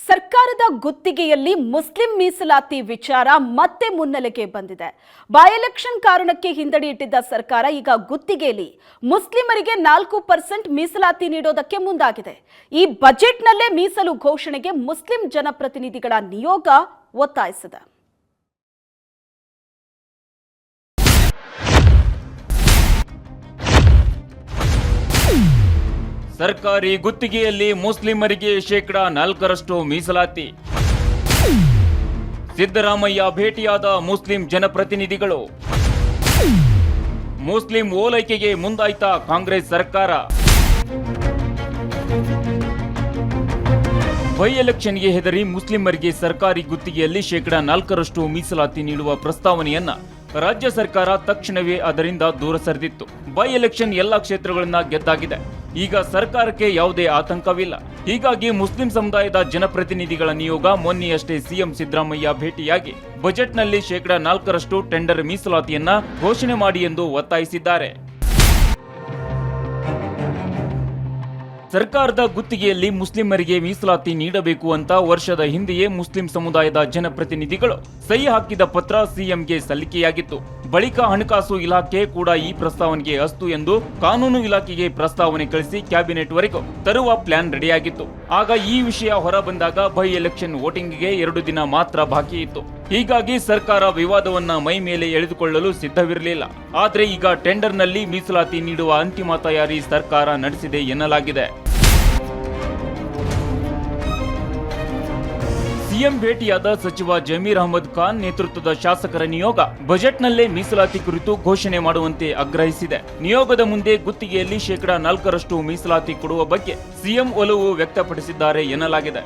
ಸರ್ಕಾರದ ಗುತ್ತಿಗೆಯಲ್ಲಿ ಮುಸ್ಲಿಂ ಮೀಸಲಾತಿ ವಿಚಾರ ಮತ್ತೆ ಮುನ್ನೆಲೆಗೆ ಬಂದಿದೆ. ಬೈ ಎಲೆಕ್ಷನ್ ಕಾರಣಕ್ಕೆ ಹಿಂದಡಿ ಇಟ್ಟಿದ್ದ ಸರ್ಕಾರ ಈಗ ಗುತ್ತಿಗೆಯಲ್ಲಿ ಮುಸ್ಲಿಮರಿಗೆ 4% ಮೀಸಲಾತಿ ನೀಡೋದಕ್ಕೆ ಮುಂದಾಗಿದೆ. ಈ ಬಜೆಟ್ನಲ್ಲೇ ಮೀಸಲು ಘೋಷಣೆಗೆ ಮುಸ್ಲಿಂ ಜನಪ್ರತಿನಿಧಿಗಳ ನಿಯೋಗ ಒತ್ತಾಯಿಸಿದೆ. ಸರ್ಕಾರಿ ಗುತ್ತಿಗೆಯಲ್ಲಿ ಮುಸ್ಲಿಮರಿಗೆ 4% ಮೀಸಲಾತಿ. ಸಿದ್ದರಾಮಯ್ಯ ಭೇಟಿಯಾದ ಮುಸ್ಲಿಂ ಜನಪ್ರತಿನಿಧಿಗಳು. ಮುಸ್ಲಿಂ ಓಲೈಕೆಗೆ ಮುಂದಾಯ್ತಾ ಕಾಂಗ್ರೆಸ್ ಸರ್ಕಾರ. ಬೈ ಎಲೆಕ್ಷನ್ಗೆ ಹೆದರಿ ಮುಸ್ಲಿಮರಿಗೆ ಸರ್ಕಾರಿ ಗುತ್ತಿಗೆಯಲ್ಲಿ 4% ಮೀಸಲಾತಿ ನೀಡುವ ಪ್ರಸ್ತಾವನೆಯನ್ನ ರಾಜ್ಯ ಸರ್ಕಾರ ತಕ್ಷಣವೇ ಅದರಿಂದ ದೂರ ಸರಿದಿತ್ತು. ಬೈ ಎಲೆಕ್ಷನ್ ಎಲ್ಲ ಕ್ಷೇತ್ರಗಳನ್ನ ಗೆದ್ದಾಗಿದೆ. ಈಗ ಸರ್ಕಾರಕ್ಕೆ ಯಾವುದೇ ಆತಂಕವಿಲ್ಲ. ಹೀಗಾಗಿ ಮುಸ್ಲಿಂ ಸಮುದಾಯದ ಜನಪ್ರತಿನಿಧಿಗಳ ನಿಯೋಗ ಮೊನ್ನೆಯಷ್ಟೇ ಸಿಎಂ ಸಿದ್ದರಾಮಯ್ಯ ಭೇಟಿಯಾಗಿ ಬಜೆಟ್ನಲ್ಲಿ 4% ಟೆಂಡರ್ ಮೀಸಲಾತಿಯನ್ನ ಘೋಷಣೆ ಮಾಡಿ ಎಂದು ಒತ್ತಾಯಿಸಿದ್ದಾರೆ. ಸರ್ಕಾರದ ಗುತ್ತಿಗೆಯಲ್ಲಿ ಮುಸ್ಲಿಮರಿಗೆ ಮೀಸಲಾತಿ ನೀಡಬೇಕು ಅಂತ ವರ್ಷದ ಹಿಂದೆಯೇ ಮುಸ್ಲಿಂ ಸಮುದಾಯದ ಜನಪ್ರತಿನಿಧಿಗಳು ಸಹಿ ಹಾಕಿದ ಪತ್ರ ಸಿಎಂಗೆ ಸಲ್ಲಿಕೆಯಾಗಿತ್ತು. ಬಳಿಕ ಹಣಕಾಸು ಇಲಾಖೆ ಕೂಡ ಈ ಪ್ರಸ್ತಾವನೆಗೆ ಅಸ್ತು ಎಂದು ಕಾನೂನು ಇಲಾಖೆಗೆ ಪ್ರಸ್ತಾವನೆ ಕಳಿಸಿ ಕ್ಯಾಬಿನೆಟ್ ವರೆಗೂ ತರುವ ಪ್ಲಾನ್ ರೆಡಿಯಾಗಿತ್ತು. ಆಗ ಈ ವಿಷಯ ಹೊರಬಂದಾಗ ಬೈ ಎಲೆಕ್ಷನ್ ವೋಟಿಂಗ್ಗೆ 2 ದಿನ ಮಾತ್ರ ಬಾಕಿ ಇತ್ತು. ಹೀಗಾಗಿ ಸರ್ಕಾರ ವಿವಾದವನ್ನ ಮೈ ಮೇಲೆ ಎಳೆದುಕೊಳ್ಳಲು ಸಿದ್ಧವಿರಲಿಲ್ಲ. ಆದ್ರೆ ಈಗ ಟೆಂಡರ್ನಲ್ಲಿ ಮೀಸಲಾತಿ ನೀಡುವ ಅಂತಿಮ ತಯಾರಿ ಸರ್ಕಾರ ನಡೆಸಿದೆ ಎನ್ನಲಾಗಿದೆ. ಸಿಎಂ ಭೇಟಿಯಾದ ಸಚಿವ ಜಮೀರ್ ಅಹಮದ್ ಖಾನ್ ನೇತೃತ್ವದ ಶಾಸಕರ ನಿಯೋಗ ಬಜೆಟ್ನಲ್ಲೇ ಮೀಸಲಾತಿ ಕುರಿತು ಘೋಷಣೆ ಮಾಡುವಂತೆ ಆಗ್ರಹಿಸಿದೆ. ನಿಯೋಗದ ಮುಂದೆ ಗುತ್ತಿಗೆಯಲ್ಲಿ 4% ಮೀಸಲಾತಿ ಕೊಡುವ ಬಗ್ಗೆ ಸಿಎಂ ಒಲವು ವ್ಯಕ್ತಪಡಿಸಿದ್ದಾರೆ ಎನ್ನಲಾಗಿದೆ.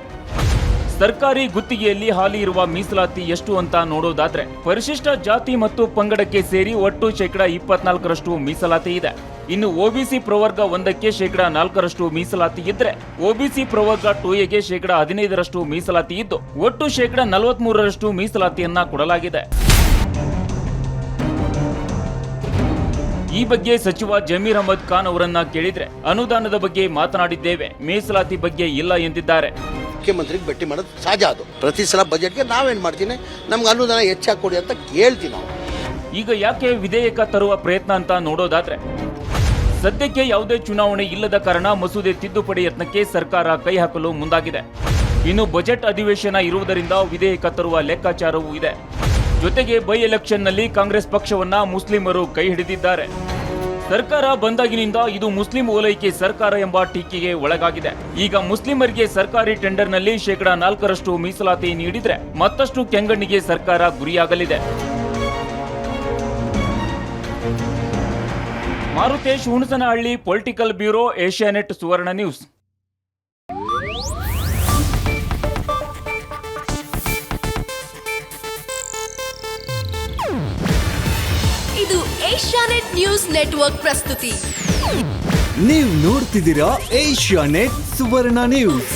ಸರ್ಕಾರಿ ಗುತ್ತಿಗೆಯಲ್ಲಿ ಹಾಲಿ ಇರುವ ಮೀಸಲಾತಿ ಎಷ್ಟು ಅಂತ ನೋಡೋದಾದ್ರೆ ಪರಿಶಿಷ್ಟ ಜಾತಿ ಮತ್ತು ಪಂಗಡಕ್ಕೆ ಸೇರಿ ಒಟ್ಟು 24% ಮೀಸಲಾತಿ ಇದೆ. ಇನ್ನು ಒಬಿಸಿ ಪ್ರವರ್ಗ 1ಕ್ಕೆ 4% ಮೀಸಲಾತಿ ಇದ್ರೆ ಒಬಿಸಿ ಪ್ರವರ್ಗ 2ಎಗೆ 15% ಮೀಸಲಾತಿ ಇದ್ದು ಒಟ್ಟು 43% ಮೀಸಲಾತಿಯನ್ನ ಕೊಡಲಾಗಿದೆ. ಈ ಬಗ್ಗೆ ಸಚಿವ ಜಮೀರ್ ಅಹಮದ್ ಖಾನ್ ಅವರನ್ನ ಕೇಳಿದ್ರೆ ಅನುದಾನದ ಬಗ್ಗೆ ಮಾತನಾಡಿದ್ದೇವೆ, ಮೀಸಲಾತಿ ಬಗ್ಗೆ ಇಲ್ಲ ಎಂದಿದ್ದಾರೆ. ಮುಖ್ಯಮಂತ್ರಿಗೆ ಭೇಟಿ ಮಾಡೋದು ಸಹಜ. ಅದು ಪ್ರತಿ ಸಲ ಬಜೆಟ್ಗೆ ನಾವೇನ್ ಮಾಡ್ತೀನಿ, ನಮ್ಗೆ ಅನುದಾನ ಹೆಚ್ಚಾಗಿ ಕೊಡಿ ಅಂತ ಕೇಳ್ತೀವಿ ನಾವು. ಈಗ ಯಾಕೆ ವಿಧೇಯಕ ತರುವ ಪ್ರಯತ್ನ ಅಂತ ನೋಡೋದಾದ್ರೆ ಸದ್ಯಕ್ಕೆ ಯಾವುದೇ ಚುನಾವಣೆ ಇಲ್ಲದ ಕಾರಣ ಮಸೂದೆ ತಿದ್ದುಪಡಿ ಯತ್ನಕ್ಕೆ ಸರ್ಕಾರ ಕೈ ಹಾಕಲು ಮುಂದಾಗಿದೆ. ಇನ್ನು ಬಜೆಟ್ ಅಧಿವೇಶನ ಇರುವುದರಿಂದ ವಿಧೇಯಕ ತರುವ ಲೆಕ್ಕಾಚಾರವೂ ಇದೆ. ಜೊತೆಗೆ ಬೈ ಎಲೆಕ್ಷನ್ನಲ್ಲಿ ಕಾಂಗ್ರೆಸ್ ಪಕ್ಷವನ್ನ ಮುಸ್ಲಿಮರು ಕೈ ಹಿಡಿದಿದ್ದಾರೆ. ಸರ್ಕಾರ ಬಂದಾಗಿನಿಂದ ಇದು ಮುಸ್ಲಿಂ ಓಲೈಕೆ ಸರ್ಕಾರ ಎಂಬ ಟೀಕೆಗೆ ಒಳಗಾಗಿದೆ. ಈಗ ಮುಸ್ಲಿಮರಿಗೆ ಸರ್ಕಾರಿ ಟೆಂಡರ್ನಲ್ಲಿ 4% ಮೀಸಲಾತಿ ನೀಡಿದ್ರೆ ಮತ್ತಷ್ಟು ಕೆಂಗಣ್ಣಿಗೆ ಸರ್ಕಾರ ಗುರಿಯಾಗಲಿದೆ. Marutesh Hunasanahalli, political bureau, Asianet Suvarna news. ಇದು ಏಷ್ಯಾನೆಟ್ ನ್ಯೂಸ್ ನೆಟ್ವರ್ಕ್ ಪ್ರಸ್ತುತಿ. ನೀವು ನೋಡ್ತಿದ್ದೀರಾ ಏಷ್ಯಾನೆಟ್ ಸುವರ್ಣ ನ್ಯೂಸ್.